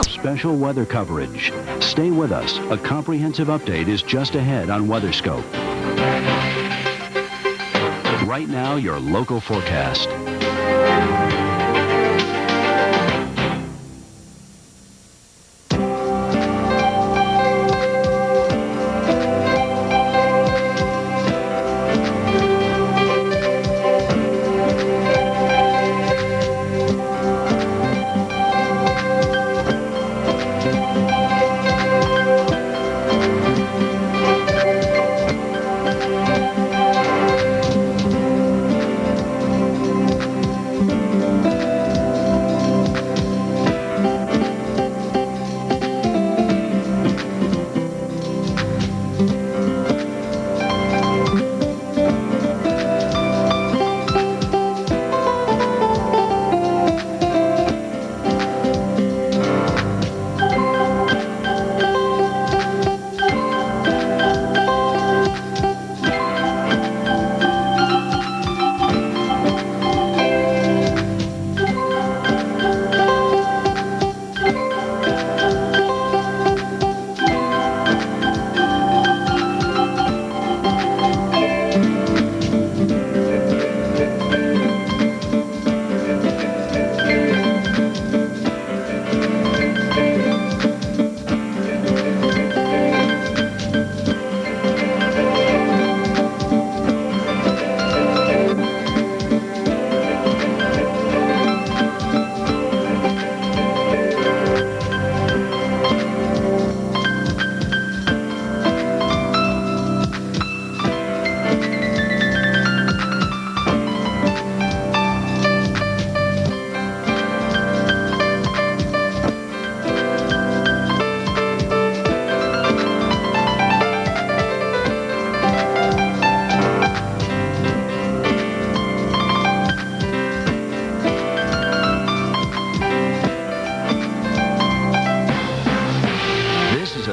Special weather coverage. Stay with us. A comprehensive update is just ahead on WeatherScope. Right now, your local forecast.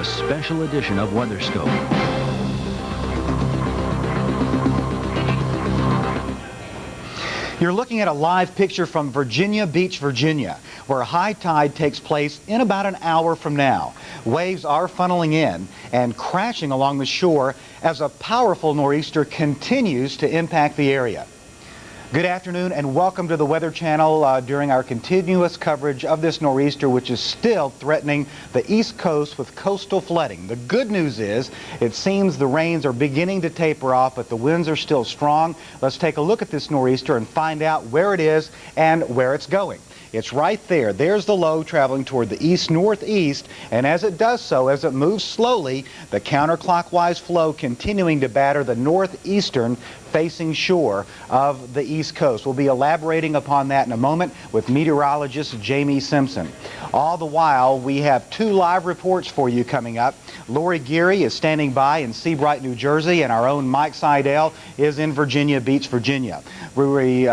Special edition of WeatherScope. You're looking at a live picture from Virginia Beach, Virginia, where high tide takes place in about an hour from now. Waves are funneling in and crashing along the shore as a powerful nor'easter continues to impact the area. Good afternoon and welcome to the Weather Channel during our continuous coverage of this nor'easter, which is still threatening the East Coast with coastal flooding. The good news is it seems the rains are beginning to taper off, but the winds are still strong. Let's take a look at this nor'easter and find out where it is and where it's going. It's right there. There's the low traveling toward the east-northeast, and as it does so, as it moves slowly, the counterclockwise flow continuing to batter the northeastern facing shore of the East Coast. We'll be elaborating upon that in a moment with meteorologist Jamie Simpson. All the while, we have two live reports for you coming up. Lori Geary is standing by in Seabright, New Jersey, and our own Mike Seidel is in Virginia Beach, Virginia. We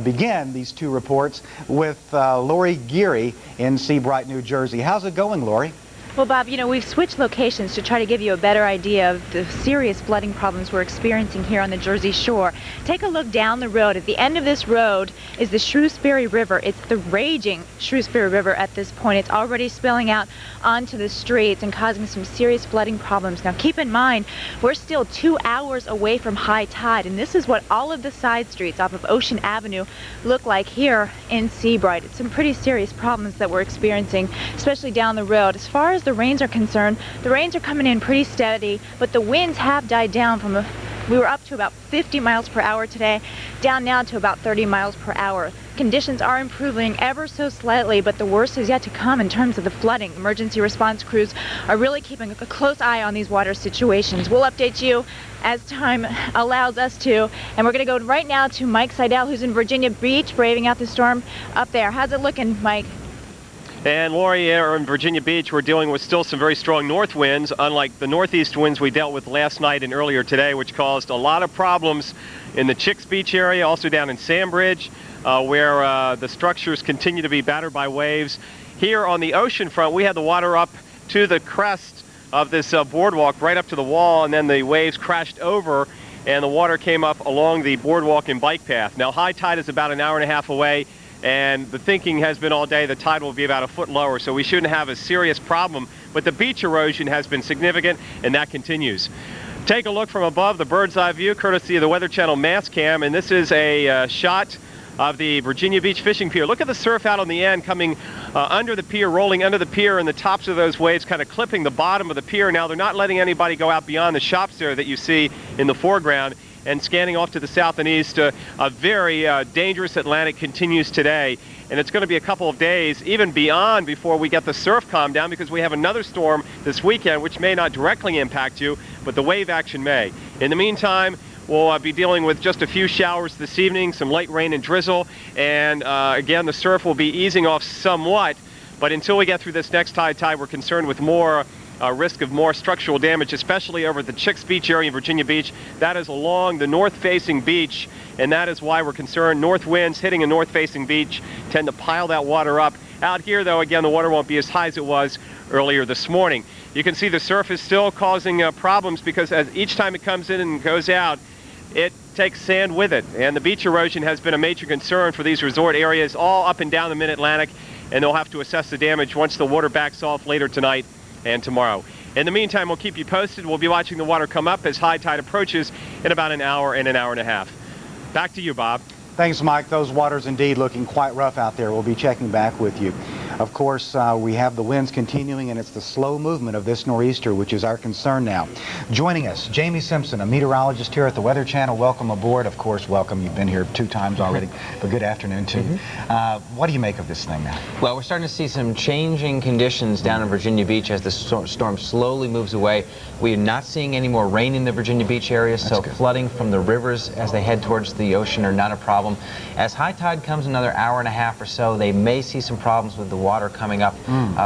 begin these two reports with Lori Geary in Seabright, New Jersey. How's it going, Lori? Well, Bob, you know, we've switched locations to try to give you a better idea of the serious flooding problems we're experiencing here on the Jersey Shore. Take a look down the road. At the end of this road is the Shrewsbury River. It's the raging Shrewsbury River at this point. It's already spilling out onto the streets and causing some serious flooding problems. Now, keep in mind, we're still 2 hours away from high tide, and this is what all of the side streets off of Ocean Avenue look like here in Seabright. It's some pretty serious problems that we're experiencing, especially down the road. As far as the rains are concerned, the rains are coming in pretty steady, but the winds have died down from we were up to about 50 miles per hour today, down now to about 30 miles per hour. Conditions are improving ever so slightly, but the worst is yet to come in terms of the flooding. Emergency response crews are really keeping a close eye on these water situations. We'll update you as time allows us to, and we're going to go right now to Mike Seidel, who's in Virginia Beach, braving out the storm up there. How's it looking, Mike? And Lori, here in Virginia Beach, we're dealing with still some very strong north winds, unlike the northeast winds we dealt with last night and earlier today, which caused a lot of problems in the Chicks Beach area, also down in Sandbridge, where the structures continue to be battered by waves. Here on the ocean front, we had the water up to the crest of this boardwalk, right up to the wall, and then the waves crashed over, and the water came up along the boardwalk and bike path. Now, high tide is about an hour and a half away. and the thinking has been all day the tide will be about a foot lower, so we shouldn't have a serious problem. But the beach erosion has been significant, and that continues. Take a look from above, the bird's eye view, courtesy of the Weather Channel Mastcam, and this is a shot of the Virginia Beach fishing pier. Look at the surf out on the end coming under the pier, rolling under the pier, and the tops of those waves kind of clipping the bottom of the pier. Now they're not letting anybody go out beyond the shops there that you see in the foreground. And scanning off to the south and east, a very dangerous Atlantic continues today. And it's going to be a couple of days, even beyond, before we get the surf calmed down, because we have another storm this weekend, which may not directly impact you, but the wave action may. In the meantime, we'll be dealing with just a few showers this evening, some light rain and drizzle, and again, the surf will be easing off somewhat. But until we get through this next high tide, we're concerned with more risk of more structural damage, especially over at the Chicks Beach area in Virginia Beach. That is along the north-facing beach, and that is why we're concerned. North winds hitting a north-facing beach tend to pile that water up. Out here, though, again, the water won't be as high as it was earlier this morning. You can see the surf is still causing problems because as each time it comes in and goes out, it takes sand with it. And the beach erosion has been a major concern for these resort areas all up and down the Mid-Atlantic, and they'll have to assess the damage once the water backs off later tonight and tomorrow. In the meantime, we'll keep you posted. We'll be watching the water come up as high tide approaches in about an hour and a half. Back to you, Bob. Thanks, Mike. Those waters indeed looking quite rough out there. We'll be checking back with you. Of course, we have the winds continuing, and it's the slow movement of this nor'easter, which is our concern now. Joining us, Jamie Simpson, a meteorologist here at the Weather Channel. Welcome aboard. Of course, welcome. You've been here 2 times already, but good afternoon to you. What do you make of this thing now? Well, we're starting to see some changing conditions down in Virginia Beach as the storm slowly moves away. We are not seeing any more rain in the Virginia Beach area, so flooding from the rivers as they head towards the ocean are not a problem. As high tide comes another hour and a half or so, they may see some problems with the water coming up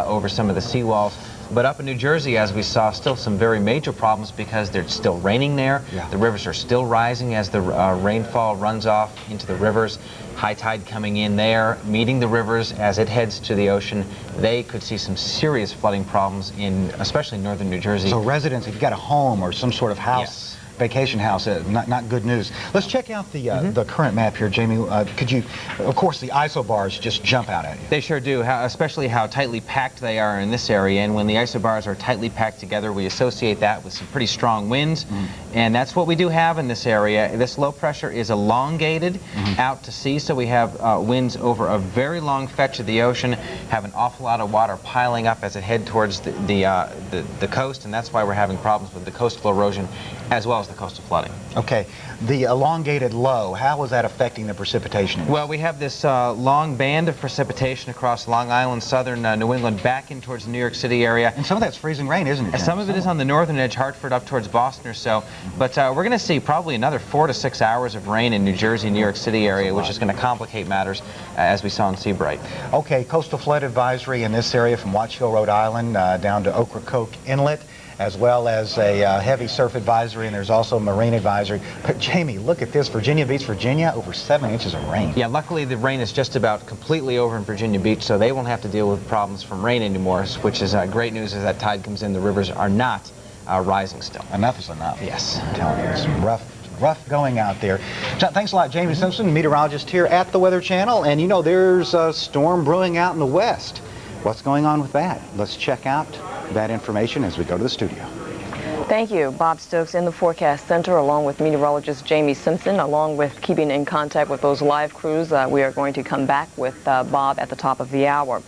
over some of the seawalls. But up in New Jersey, as we saw, still some very major problems because there's still raining there. Yeah. The rivers are still rising as the rainfall runs off into the rivers. High tide coming in there, meeting the rivers as it heads to the ocean. They could see some serious flooding problems in especially northern New Jersey. So residents, if you've got a home or some sort of house, vacation house, not good news. Let's check out the current map here, Jamie. Could you, of course, the isobars just jump out at you. They sure do, especially how tightly packed they are in this area. And when the isobars are tightly packed together, we associate that with some pretty strong winds. And that's what we do have in this area. This low pressure is elongated out to sea, so we have winds over a very long fetch of the ocean, have an awful lot of water piling up as it head towards the coast, and that's why we're having problems with the coastal erosion as well as the coastal flooding. Okay, the elongated low, how is that affecting the precipitation? Well, we have this long band of precipitation across Long Island, southern New England, back in towards the New York City area. And some of that's freezing rain, isn't it? Some of it is on the northern edge, Hartford up towards Boston or so. But we're going to see probably another 4 to 6 hours of rain in New Jersey, New York City area, which is going to complicate matters as we saw in Seabright. Okay, coastal flood advisory in this area from Watch Hill, Rhode Island, down to Ocracoke Inlet, as well as a heavy surf advisory, and there's also a marine advisory. But Jamie, look at this, Virginia Beach, Virginia, over 7 inches of rain. Yeah, luckily the rain is just about completely over in Virginia Beach, so they won't have to deal with problems from rain anymore, which is great news as that tide comes in. The rivers are not rising still. Enough is enough. Yes. I'm telling you, it's rough going out there. Thanks a lot, Jamie Simpson, meteorologist here at the Weather Channel. And you know, there's a storm brewing out in the west. What's going on with that? Let's check out that information as we go to the studio. Thank you. Bob Stokes in the Forecast Center along with meteorologist Jamie Simpson, along with keeping in contact with those live crews. We are going to come back with Bob at the top of the hour.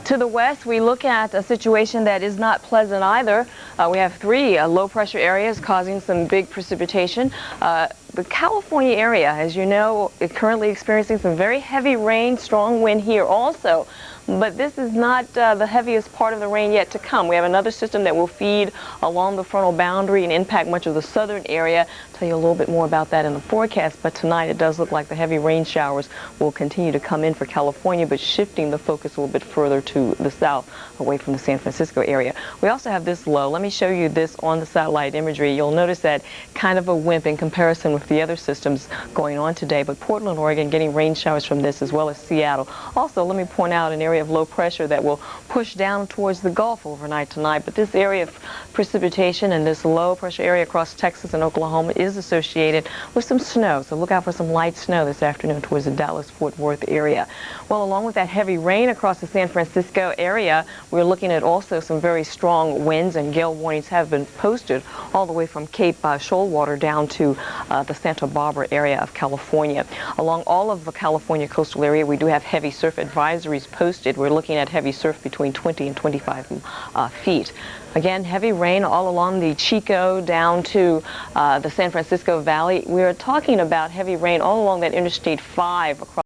To the west, we look at a situation that is not pleasant either. We have 3 low pressure areas causing some big precipitation. The California area, as you know, is currently experiencing some very heavy rain, strong wind here also. But this is not the heaviest part of the rain yet to come. We have another system that will feed along the frontal boundary and impact much of the southern area. I'll tell you a little bit more about that in the forecast, but tonight it does look like the heavy rain showers will continue to come in for California, but shifting the focus a little bit further to the south, away from the San Francisco area. We also have this low. Let me show you this on the satellite imagery. You'll notice that kind of a wimp in comparison with the other systems going on today, but Portland, Oregon getting rain showers from this, as well as Seattle. Also, let me point out an area area of low pressure that will push down towards the Gulf overnight tonight. But this area of precipitation and this low pressure area across Texas and Oklahoma is associated with some snow. So look out for some light snow this afternoon towards the Dallas-Fort Worth area. Well, along with that heavy rain across the San Francisco area, we're looking at also some very strong winds, and gale warnings have been posted all the way from Cape Shoalwater down to the Santa Barbara area of California. Along all of the California coastal area, we do have heavy surf advisories posted. We're looking at heavy surf between 20 and 25 feet. Again, heavy rain all along the Chico down to the San Francisco Valley. We're talking about heavy rain all along that Interstate 5 across